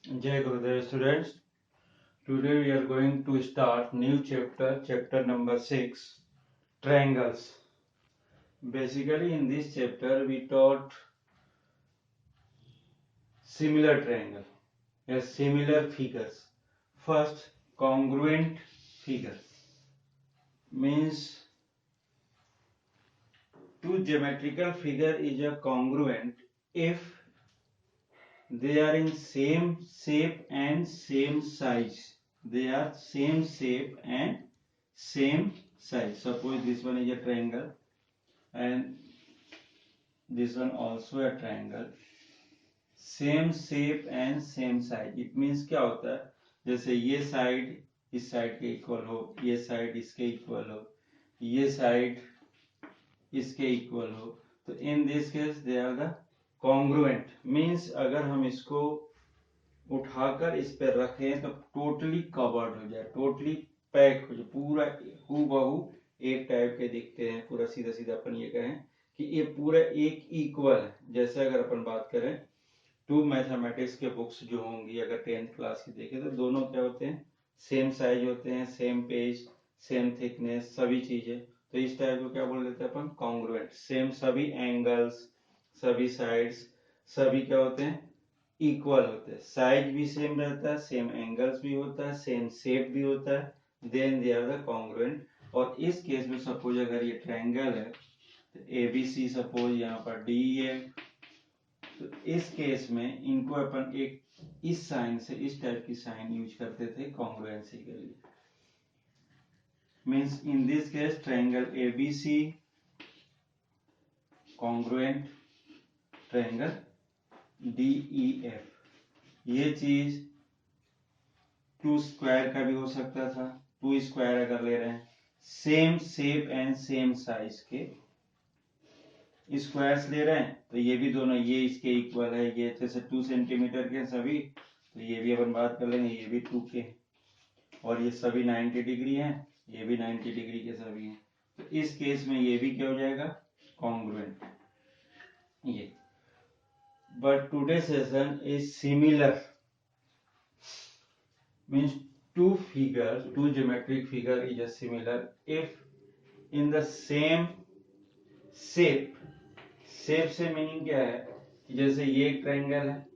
Jai Gurudev students. Today we are going to start new chapter number 6, triangles. Basically in this chapter we taught similar triangle, yes, similar figures. First, congruent figure means two geometrical figure is a congruent if they are in same shape and same size. They are same shape and same size. Suppose this one is a triangle and this one also a triangle, same shape and same size. It means क्या होता है, जैसे ये side इस side के equal हो, ये side इसके इक्वल हो, ये साइड इसके इक्वल हो, तो in this case they are the congruent. Means अगर हम इसको उठाकर इस पर रखें तो टोटली कवर्ड हो जाए, टोटली पैक हो जाए, पूरा हूबहू एक टाइप के दिखते हैं, पूरा सीधा सीधा अपन ये कहें कि ये पूरा एक इक्वल है. जैसे अगर अपन बात करें टू मैथमेटिक्स के बुक्स जो होंगी अगर 10th क्लास की देखें तो दोनों क्या होते हैं, सेम साइज होते हैं, सेम पेज, सेम थिकनेस, सभी चीजें. तो इस टाइप को क्या बोल देते हैं अपन, कॉन्ग्रुएंट. सेम सभी एंगल्स, सभी साइड्स, सभी क्या होते हैं, इक्वल होते हैं. साइज भी सेम रहता है, सेम एंगल्स भी होता है, सेम शेप भी होता है, then they are the congruent. और इस केस में सपोज अगर ये ट्रायंगल है तो ABC, सपोज यहाँ पर DEF, तो इस केस में इनको अपन एक इस साइन से, इस टाइप की साइन यूज करते थे कॉन्ग्रुएंसी के लिए. Means in this case triangle ABC congruent triangle DEF. ये चीज टू स्क्वायर का भी हो सकता था. टू स्क्वायर अगर ले रहे हैं, same shape and same size के स्क्वायर्स ले रहे हैं, तो ये भी दोनों, ये इसके इक्वल है, ये जैसे 2 सेंटीमीटर के सभी, तो ये भी अपन बात कर लेंगे, ये भी 2 के, और ये सभी 90 डिग्री हैं, ये भी 90 डिग्री के सभी हैं. तो इस केस में ये भी क्या हो जाएगा, कॉन्ग्रुएंट. ये but today session is similar, means two geometric figure is a similar if in the same shape. Shape से मीनिंग क्या है कि जैसे ये एक ट्रायंगल है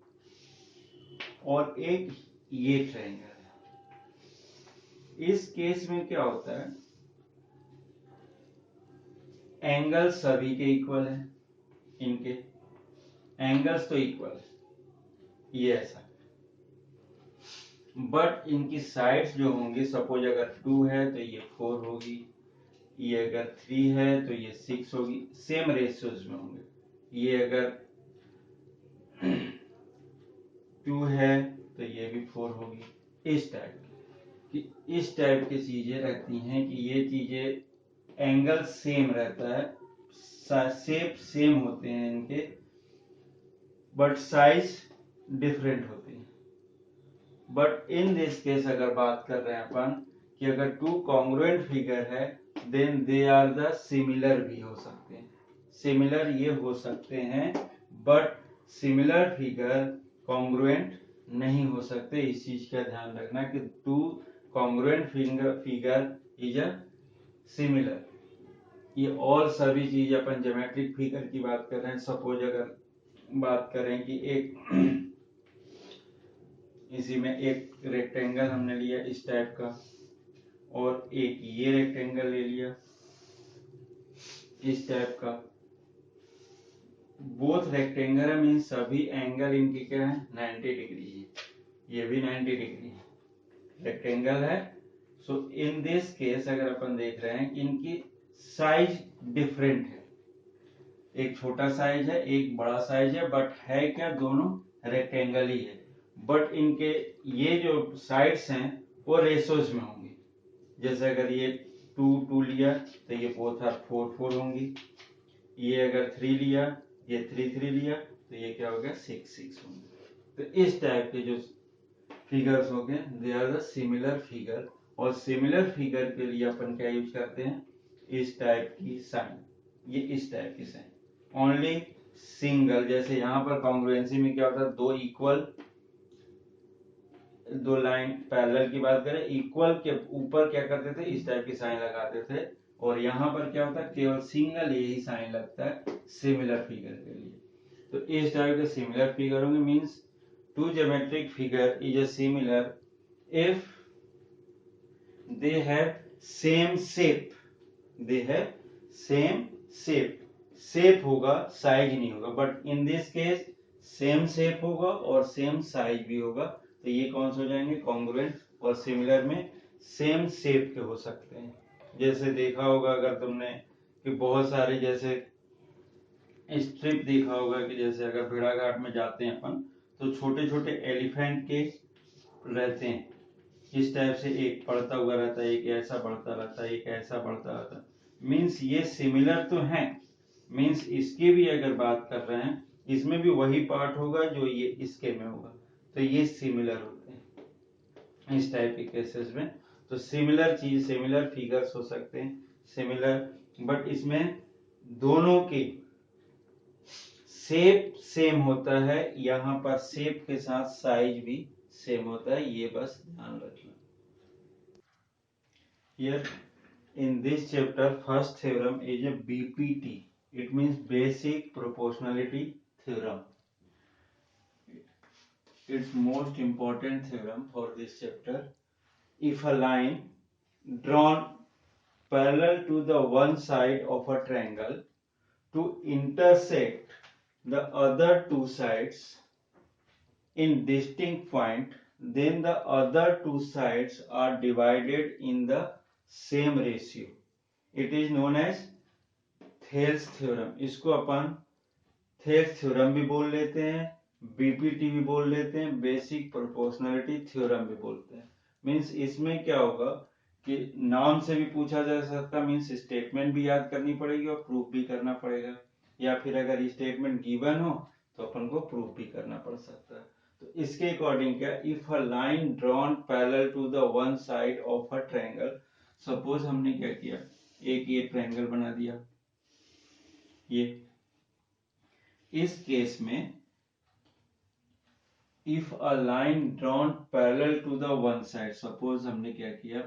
और एक ये ट्रायंगल है. इस केस में क्या होता है, एंगल सभी के इक्वल है, इनके एंगल्स तो इक्वल है, ये ऐसा. बट इनकी साइड्स जो होंगी, सपोज अगर 2 है तो ये 4 होगी, ये अगर 3 है तो ये 6 होगी, सेम रेशियोज में होंगे. ये अगर 2 है तो ये भी 4 होगी. इस टाइप की, इस टाइप की चीजें रहती हैं कि ये चीजें एंगल सेम रहता है, शेप सेम होते हैं इनके, बट साइज डिफरेंट होती है. बट इन दिस केस अगर बात कर रहे हैं अपन कि अगर टू कॉन्ग्रुएंट फिगर है, then they are the similar भी हो सकते हैं. सिमिलर ये हो सकते हैं, बट सिमिलर फिगर कॉन्ग्रुएंट नहीं हो सकते. इस चीज का ध्यान रखना कि to congruent figure is a similar. ये और सभी चीज अपन ज्योमेट्रिक फिगर की बात कर रहे हैं. सपोज अगर बात करें कि एक इसी में एक रेक्टेंगल हमने लिया इस टाइप का, और एक ये रेक्टेंगल ले लिया इस टाइप का. बोथ रेक्टेंगल है, मीन सभी एंगल इनके क्या है, 90 डिग्री है, ये भी 90 डिग्री रेक्टेंगल है. सो इन दिस केस अगर अपन देख रहे हैं कि इनकी साइज डिफरेंट है, एक छोटा साइज है, एक बड़ा साइज है, बट है क्या, दोनों रेक्टेंगल ही है. बट इनके ये जो साइड्स हैं वो रेशोज में होंगे. जैसे अगर ये 2 लिया तो ये बोथ आर 4 होंगी. ये अगर 3 लिया, ये 3 लिया, तो ये क्या हो गया, 6 होंगे. तो इस टाइप के जो फिगर्स हो गए, they are the similar figure. और सिमिलर फिगर के लिए अपन क्या यूज करते हैं, इस टाइप की साइन, ये इस टाइप की साइन. ओनली सिंगल, जैसे यहाँ पर कॉन्ग्रुएंसी में क्या होता है, दो इक्वल दो लाइन पैरेलल की बात करें, इक्वल के ऊपर क्या करते थे, इस टाइप की साइन लगाते थे, और यहाँ पर क्या होता है, केवल सिंगल यही साइन लगता है सिमिलर फिगर के लिए। तो इस टाइप के सिमिलर फिगर होंगे, means two geometric figure is a similar if they have same shape, they have same shape, shape होगा साइज नहीं होगा, but in this case same shape होगा और सेम साइज भी होगा, तो ये कौन से हो जाएंगे, कॉन्ग्रुएंट। और सिमिलर में सेम शेप के हो सकते हैं, जैसे देखा होगा अगर तुमने कि बहुत सारे जैसे स्ट्रिप देखा होगा कि जैसे अगर भेड़ाघाट में जाते हैं अपन, तो छोटे छोटे एलिफेंट के रहते हैं, इस टाइप से एक बढ़ता हुआ रहता है, एक ऐसा बढ़ता रहता है, एक ऐसा बढ़ता रहता है, मीन्स ये सिमिलर तो है, मीन्स इसके भी अगर बात कर रहे हैं, इसमें भी वही पार्ट होगा जो ये इसके में होगा, तो ये सिमिलर होते हैं इस टाइप के केसेस में। तो सिमिलर चीज, सिमिलर फिगर्स हो सकते हैं सिमिलर, बट इसमें दोनों के शेप सेम होता है, यहाँ पर शेप के साथ साइज भी सेम होता है, ये बस ध्यान रखना। Here in this chapter, first theorem is a BPT. It means basic proportionality theorem. It's most important theorem for this chapter. If a line drawn parallel to the one side of a triangle to intersect the other two sides in distinct point, then the other two sides are divided in the same ratio. It is known as Thales theorem. इसको अपन Thales theorem भी बोल लेते हैं, BPT भी बोल लेते हैं, basic proportionality theorem भी बोलते हैं। मींस इसमें क्या होगा कि नाम से भी पूछा जा सकता, मींस स्टेटमेंट भी याद करनी पड़ेगी और प्रूफ भी करना पड़ेगा, या फिर अगर स्टेटमेंट गिवन हो तो अपन को प्रूफ भी करना पड़ सकता है। तो इसके अकॉर्डिंग क्या, if a line drawn parallel to the one side of a triangle, suppose हमने क्या किया, एक ये ट्रायंगल बना दिया, ये इस केस में if a line drawn parallel to the one side, suppose हमने क्या किया,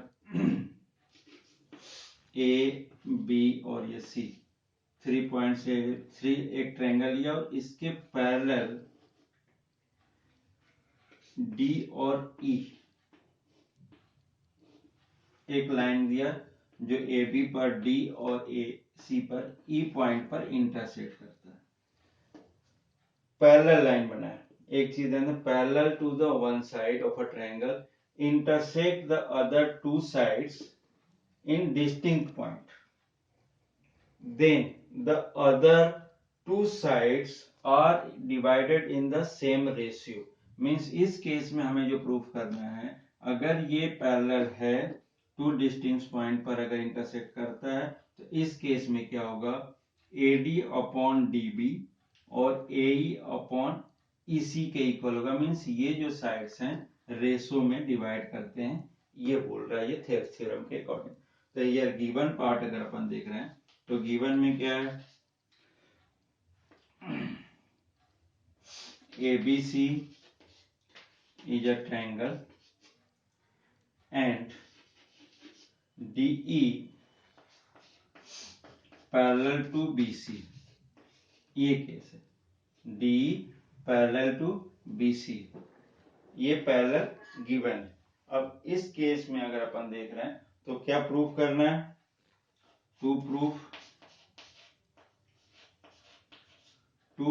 ए बी और ये सी 3 पॉइंट से 3 एक ट्रायंगल लिया और इसके पैरेलल डी और ई एक लाइन दिया जो ए बी पर डी और ए सी पर ई पॉइंट पर इंटरसेक्ट करता है, पैरेलल लाइन बनाया। एक चीज है ना, parallel to the one side of a triangle intersect the other two sides in distinct point, then the other two sides are divided in the same ratio. means इस case में हमें जो proof करना है, अगर ये पैरेलल है two distinct point पर अगर इंटरसेक्ट करता है, तो इस केस में क्या होगा, AD अपॉन DB और AE अपॉन EC के इक्वल होगा। मीन्स ये जो साइड्स हैं रेशो में डिवाइड करते हैं, ये बोल रहा है ये थेल्स थ्योरम के अकॉर्डिंग। तो यार गिवन पार्ट अगर अपन देख रहे हैं तो गिवन में क्या है, ABC is a triangle and DE parallel to BC, ये केस है, DE parallel to BC, ये पैरेलल गिवन है। अब इस केस में अगर अपन देख रहे हैं तो क्या प्रूफ करना है, टू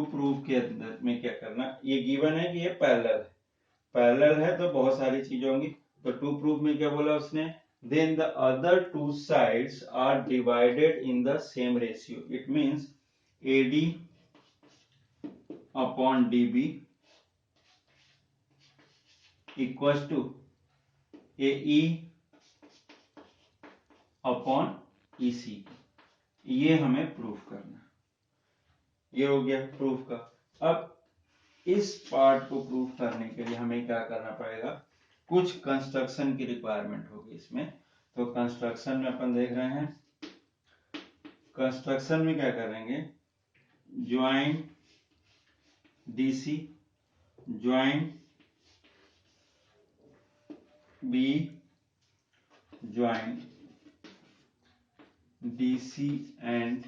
प्रूफ के अंदर में क्या करना, ये गिवन है कि ये पैरेलल है तो बहुत सारी चीजें होंगी। तो टू प्रूफ में क्या बोला उसने, then the other two sides are divided in the same ratio. It means AD upon DB equal to AE upon EC, ये हमें प्रूफ करना, ये हो गया प्रूफ का। अब इस पार्ट को प्रूफ करने के लिए हमें क्या करना पड़ेगा, कुछ कंस्ट्रक्शन की रिक्वायरमेंट होगी इसमें। तो कंस्ट्रक्शन में अपन देख रहे हैं, कंस्ट्रक्शन में क्या करेंगे, join DC, join B join DC and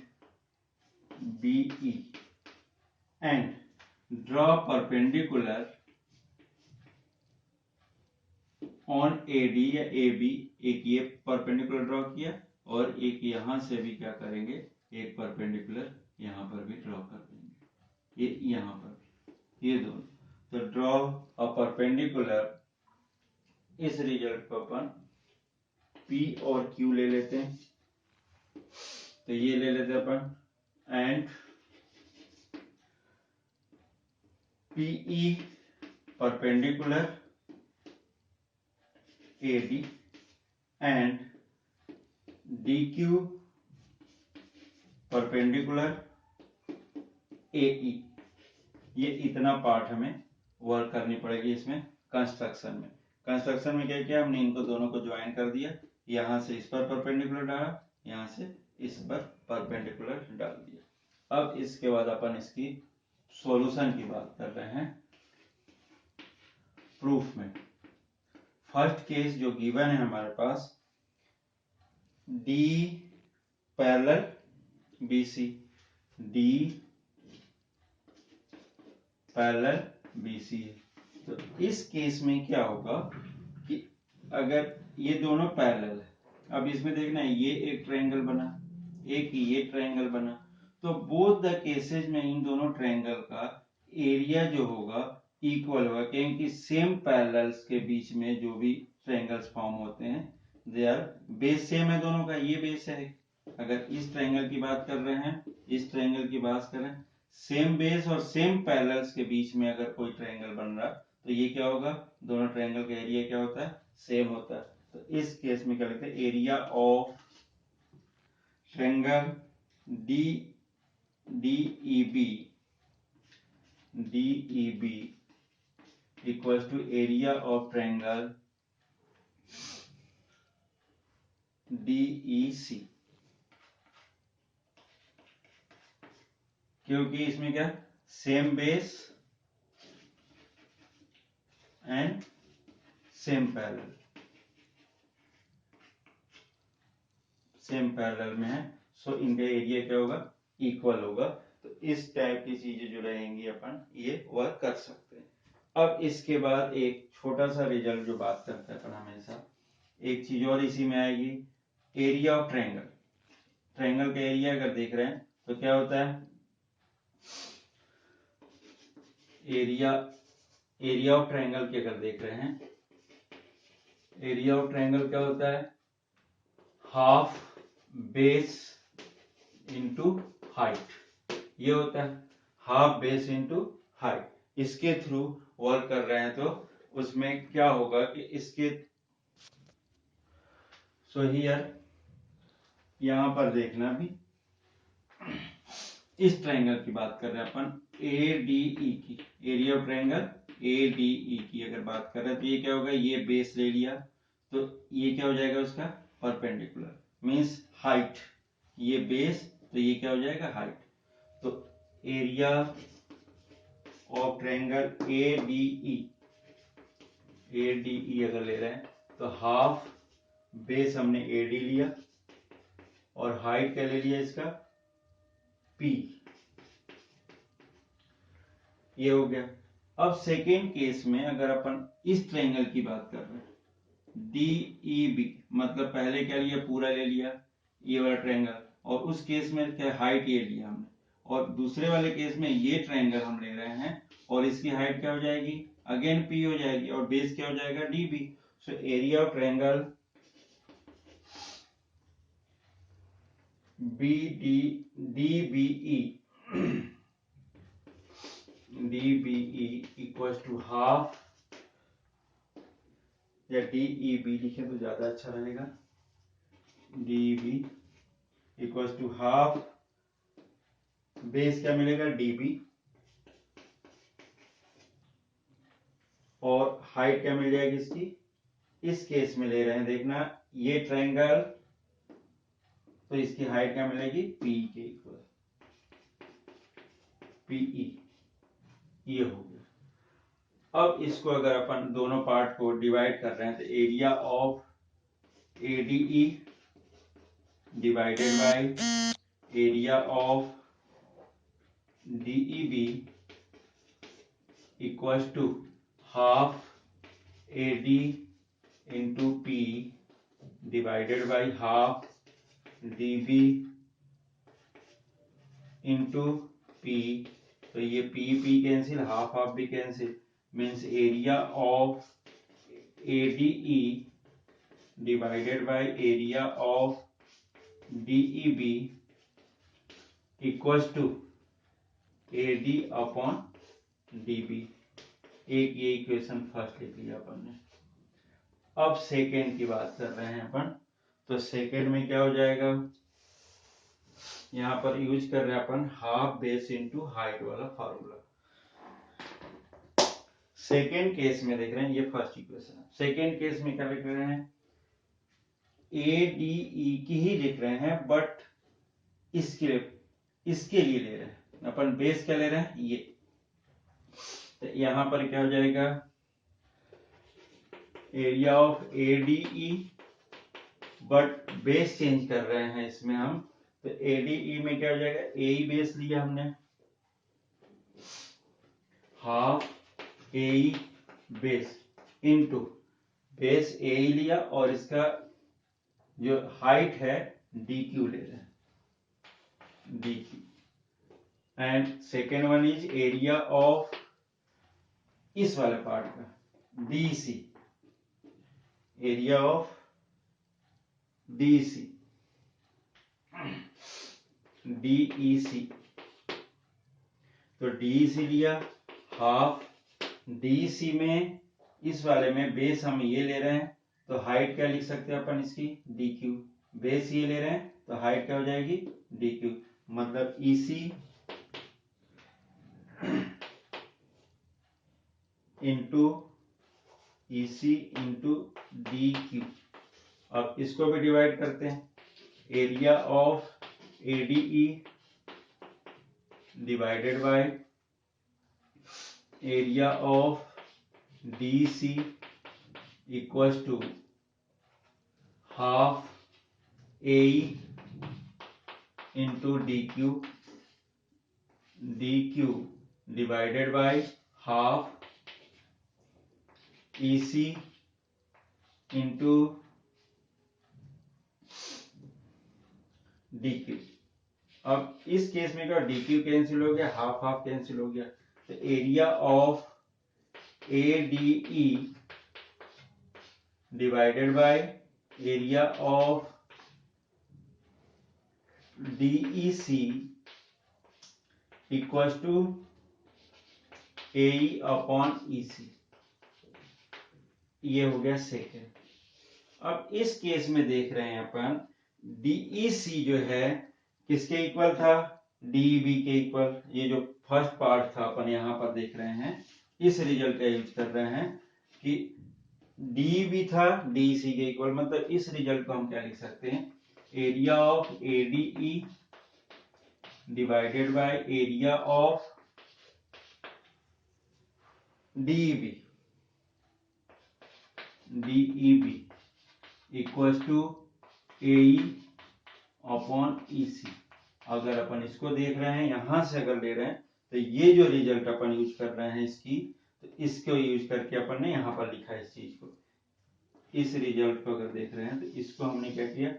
BE and draw perpendicular on AD या AB। एक ये परपेंडिकुलर ड्रॉ किया और एक यहां से भी क्या करेंगे, एक परपेंडिकुलर यहां पर भी ड्रॉ कर देंगे, ये यहां पर, ये दोनों। तो ड्रॉ अ परपेंडिकुलर, इस रिजल्ट को अपन P और Q ले लेते हैं। तो ये ले लेते हैं अपन, and PE perpendicular AD and DQ perpendicular AE। ये इतना पार्ट हमें वर्क करनी पड़ेगी इसमें कंस्ट्रक्शन में। कंस्ट्रक्शन में क्या किया हमने, इनको दोनों को ज्वाइन कर दिया, यहां से इस पर परपेंडिकुलर डाला, यहां से इस पर परपेंडिकुलर डाल दिया। अब इसके बाद अपन इसकी सॉल्यूशन की बात कर रहे हैं प्रूफ में। फर्स्ट केस जो गिवन है हमारे पास, D parallel BC, D parallel BC है। तो इस केस में क्या होगा कि अगर ये दोनों पैरेलल है, अब इसमें देखना है ये एक ट्रायंगल बना, एक ये ट्रायंगल बना, तो बोथ द केसेस में इन दोनों ट्रायंगल का एरिया जो होगा इक्वल होगा, क्योंकि सेम पैरेलल्स के बीच में जो भी ट्रायंगल्स फॉर्म होते हैं दे आर बेस सेम है दोनों का। ये बेस है, अगर इस ट्रायंगल की बात कर रहे हैं, इस ट्रायंगल की बात करें, सेम बेस और सेम पैरेलल्स के बीच में अगर कोई ट्रायंगल बन रहा तो ये क्या होगा, दोनों ट्रायंगल का एरिया क्या होता है, सेम होता है। तो इस केस में क्या लिखते हैं, area of triangle DEB equals to area of triangle DEC, क्योंकि इसमें क्या, same base and same parallel, same parallel में है, सो इनका एरिया क्या होगा, इक्वल होगा। तो इस टाइप की चीजें जो रहेंगी अपन ये वर्क कर सकते हैं। अब इसके बाद एक छोटा सा रिजल्ट जो बात करते हैं अपन हमेशा, एक चीज और इसी में आएगी, एरिया ऑफ ट्रायंगल। ट्रायंगल का एरिया अगर देख रहे हैं तो क्या होता है, एरिया ऑफ ट्रायंगल की अगर देख रहे हैं, एरिया ऑफ ट्रायंगल क्या होता है, हाफ बेस इंटू हाइट, ये होता है हाफ बेस इंटू हाइट। इसके थ्रू वर्क कर रहे हैं तो उसमें क्या होगा कि इसके, सो हियर यहां पर देखना भी, इस ट्रायंगल की बात कर रहे हैं अपन ADE की, एरिया ऑफ ट्रायंगल ADE की अगर बात कर रहे हैं तो ये क्या होगा, ये बेस ले लिया तो ये क्या हो जाएगा उसका परपेंडिकुलर, मींस हाइट, ये बेस तो ये क्या हो जाएगा हाइट। तो एरिया ऑफ ट्रायंगल ADE अगर ले रहे हैं तो हाफ बेस हमने AD लिया और हाइट क्या ले लिया इसका P, ये हो गया। अब सेकेंड केस में अगर अपन इस ट्रायंगल की बात कर रहे हैं DEB, मतलब पहले क्या लिया, पूरा ले लिया ये वाला ट्रायंगल, और उस केस में क्या हाइट ये लिया हमने, और दूसरे वाले केस में ये ट्रायंगल हम ले रहे हैं और इसकी हाइट क्या हो जाएगी, अगेन P हो जाएगी, और बेस क्या हो जाएगा DB। So area of triangle DBE equals to half, या DEB लिखे तो ज्यादा अच्छा रहेगा, DEB equals to half base क्या मिलेगा DB और हाइट क्या मिल जाएगी इसकी, इस केस में ले रहे हैं देखना ये ट्रायंगल, तो इसकी हाइट क्या मिलेगी P के इक्वल, PE, ये हो गया। अब इसको अगर अपन दोनों पार्ट को डिवाइड कर रहे हैं तो area of ADE divided by area of DEB equals to half AD into P divided by half DB into P। तो ये P कैंसिल, हाफ हाफ भी cancel, means area of ADE divided by area of DEB equals to AD upon DB। एक ये equation first लिख लिया अपन ने। अब second की बात कर रहे हैं अपन, तो सेकेंड में क्या हो जाएगा, यहाँ पर यूज कर रहे हैं अपन हाफ बेस इंटू हाइट वाला फार्मूला। सेकेंड केस में देख रहे हैं, ये फर्स्ट इक्वेशन। सेकेंड केस में क्या लिख रहे हैं, ADE की ही लिख रहे हैं, बट इसके लिए ले रहे हैं अपन। बेस क्या ले रहे हैं, ये। तो यहां पर क्या हो जाएगा, area of ADE, but base change कर रहे हैं इसमें हम। तो ADE में क्या हो जाएगा, AE बेस लिया हमने, half AE base into base AE लिया, और इसका जो हाइट है DQ ले रहे हैं, DQ। And second one is area of इस वाले पार्ट का DEC, area of DEC, DEC। तो DEC लिया, हाफ DEC में इस वाले में बेस हम ये ले रहे हैं, तो हाइट क्या लिख सकते हैं अपन इसकी, DQ। बेस ये ले रहे हैं तो हाइट क्या हो जाएगी, DQ। मतलब EC into EC into DQ। अब इसको भी डिवाइड करते हैं, area of ADE divided by area of DEC equals to half AE into DQ, DQ divided by half EC into DQ। अब इस केस में क्या, DQ कैंसिल हो गया, हाफ हाफ कैंसिल हो गया। तो area of ADE divided by area of DEC equals to AE upon EC। ये हो गया सेकेंड। अब इस केस में देख रहे हैं अपन, DEC जो है किसके इक्वल था, DEB के इक्वल। ये जो फर्स्ट पार्ट था अपन यहां पर देख रहे हैं, इस रिजल्ट का यूज कर रहे हैं कि DEB था DEC के इक्वल। मतलब इस रिजल्ट को हम क्या लिख सकते हैं, area of ADE divided by area of DEB equals to AE upon EC। अगर अपन इसको देख रहे हैं, यहां से अगर ले रहे हैं, तो ये जो रिजल्ट अपन यूज कर रहे हैं इसकी, तो इसको यूज करके अपन ने यहां पर लिखा है इस चीज को। इस रिजल्ट को अगर देख रहे हैं तो इसको हमने क्या किया,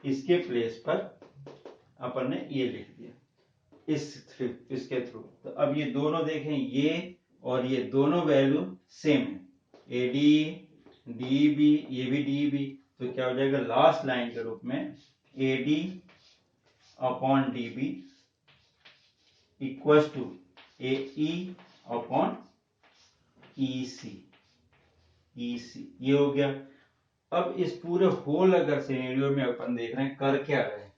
इसके प्लेस पर अपन ने ये लिख दिया इसके थ्रू। तो अब ये दोनों देखें, ये और ये दोनों वैल्यू सेम है, AD DEB, ये भी DEB। तो क्या हो जाएगा, लास्ट लाइन के रूप में AD upon DB equals to AE upon EC। ये हो गया। अब इस पूरे होल अगर सिनेरियो में अपन देख रहे हैं कर क्या रहे हैं,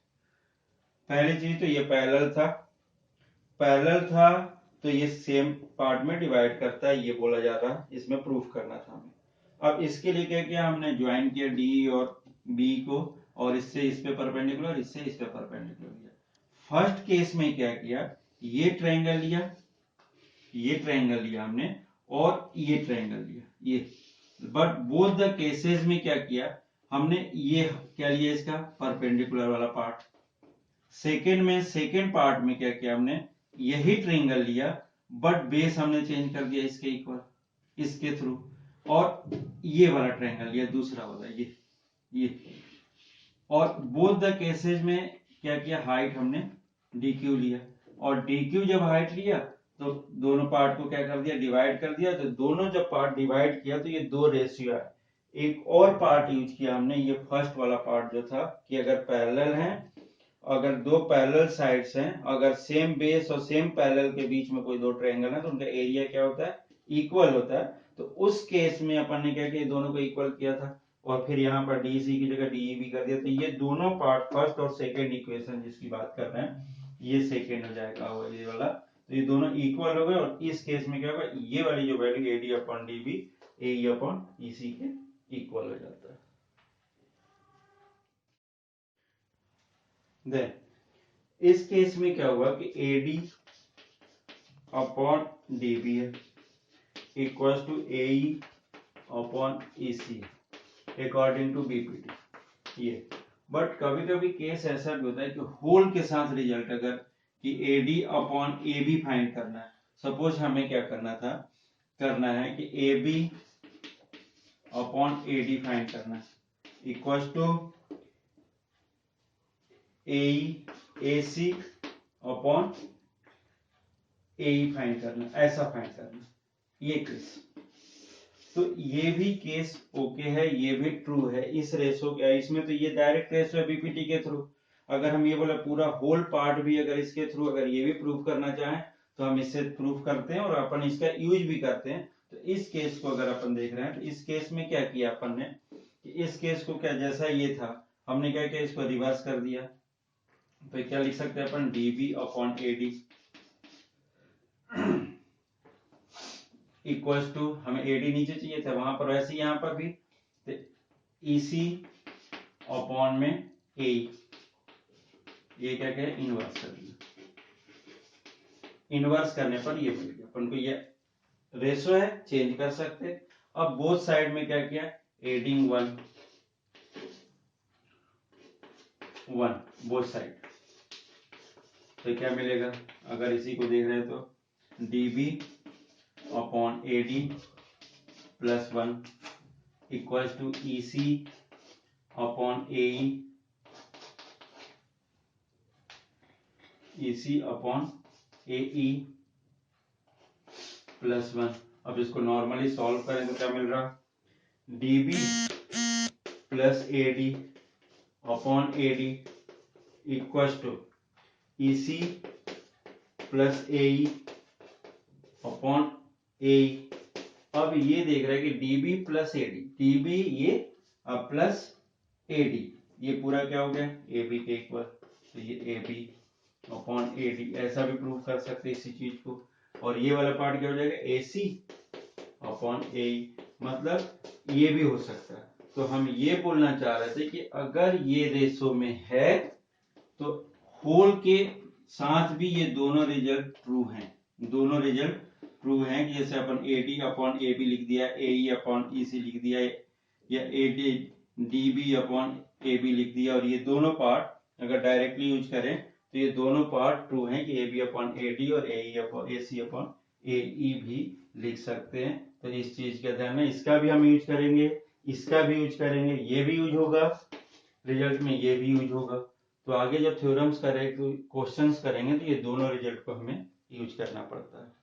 पहली चीज तो ये पैरेलल था, तो ये सेम पार्ट में डिवाइड करता है, ये बोला जा रहा है, इसमें प्रूफ करना था हमें। अब इसके लिए क्या किया हमने, ज्वाइन किया D और B को, और इससे इस पे परपेंडिकुलर, इससे इस पे परपेंडिकुलर लिया। फर्स्ट केस में क्या किया, ये ट्रायंगल लिया हमने, और ये ट्रायंगल लिया ये, बट बोथ द केसेस में क्या किया हमने, ये क्या लिया इसका परपेंडिकुलर वाला पार्ट। सेकेंड पार्ट में क्या किया हमने, यही ट्रायंगल लिया बट बेस हमने चेंज कर दिया इसके इक्वल, इसके थ्रू, और ये वाला ट्रायंगल लिया दूसरा वाला ये। और बोथ द केसेस में क्या किया, हाइट हमने DQ लिया, और DQ जब हाइट लिया तो दोनों पार्ट को क्या कर दिया, डिवाइड कर दिया। तो दोनों जब पार्ट डिवाइड किया तो ये 2 रेशियो है। एक और पार्ट यूज किया हमने, ये फर्स्ट वाला पार्ट जो था कि अगर पैरेलल है, अगर 2 पैरेलल साइड्स हैं, अगर सेम बेस और सेम पैरेलल के बीच में कोई 2 ट्रायंगल है तो उनका एरिया क्या होता है, इक्वल होता है। तो उस केस में अपन ने क्या किया, दोनों को इक्वल किया था, और फिर यहाँ पर DC की जगह DE कर दिया। तो ये दोनों पार्ट, फर्स्ट और सेकेंड इक्वेशन जिसकी बात कर रहे हैं, ये सेकेंड हो जाएगा ये वाला। तो ये दोनों इक्वल हो गए, और इस केस में क्या होगा, ये वाली जो वैल्यू AD/DB AE/EC के इक्वल हो जाता है। देन इस केस में क्या हुआ कि AD/DB है equal to AE/EC according to BPT ये। बट कभी कभी केस ऐसा भी होता है कि होल के साथ रिजल्ट, अगर कि AD/AB फाइंड करना है, सपोज हमें क्या करना है कि AB/AD फाइंड करना है इक्वल टू AE/AC/AE फाइंड करना, ऐसा फाइंड करना, ये केस। तो ये भी केस ओके है, ये भी ट्रू है। इस रेशो क्या, इसमें तो ये डायरेक्ट रेशो है BPT के थ्रू। अगर हम ये बोले पूरा होल पार्ट भी अगर इसके थ्रू अगर ये भी प्रूव करना चाहें तो हम इससे प्रूव करते हैं, और अपन इसका यूज भी करते हैं। तो इस केस को अगर अपन देख रहे हैं तो इस केस में क्या किया अपन ने, इस केस को क्या, जैसा ये था हमने क्या किया, इसको रिवर्स कर दिया। तो क्या लिख सकते हैं अपन, DB/AD इक्वल्स टू, हमें AD नीचे चाहिए था वहां पर, वैसे यहाँ पर भी तो EC/AE, ये क्या कहे, इनवर्स कर दिया। इनवर्स करने पर ये बन गया, अपन को ये रेशो है, चेंज कर सकते। अब बोथ साइड में क्या किया, एडिंग 1 बोथ साइड, तो क्या मिलेगा, अगर इसी को देख रहे हैं तो DB/AD plus 1 equals to EC/AE plus 1। अब इसको नॉर्मली सॉल्व करें तो क्या मिल रहा, DB+AD/AD इक्वल्स टू EC+AE/AE। अब ये देख रहे हैं कि DB+AD, DB ये प्लस AD, ये पूरा क्या हो गया, AB के इक्वल। तो ये AB/AD ऐसा भी प्रूव कर सकते इसी चीज को। और ये वाला पार्ट क्या हो जाएगा, AC/AE, मतलब ये भी हो सकता है। तो हम ये बोलना चाह रहे थे कि अगर ये रेशो में है तो होल के साथ भी ये दोनों रिजल्ट ट्रू हैं, दोनों रिजल्ट ट्रू हैं। कि जैसे अपन AD/AB लिख दिया, AE/EC लिख दिया, या DB/AB लिख दिया, और ये दोनों पार्ट अगर डायरेक्टली यूज करें तो ये दोनों पार्ट ट्रू हैं कि AB/AD और AE/AC/AE भी लिख सकते हैं। तो इस चीज का ध्यान है, इसका भी हम यूज करेंगे, इसका भी यूज करेंगे, ये भी यूज होगा रिजल्ट में, ये भी यूज होगा। तो आगे जब थ्योरम्स करें, क्वेश्चंस करेंगे तो ये दोनों रिजल्ट को हमें यूज करना पड़ता है।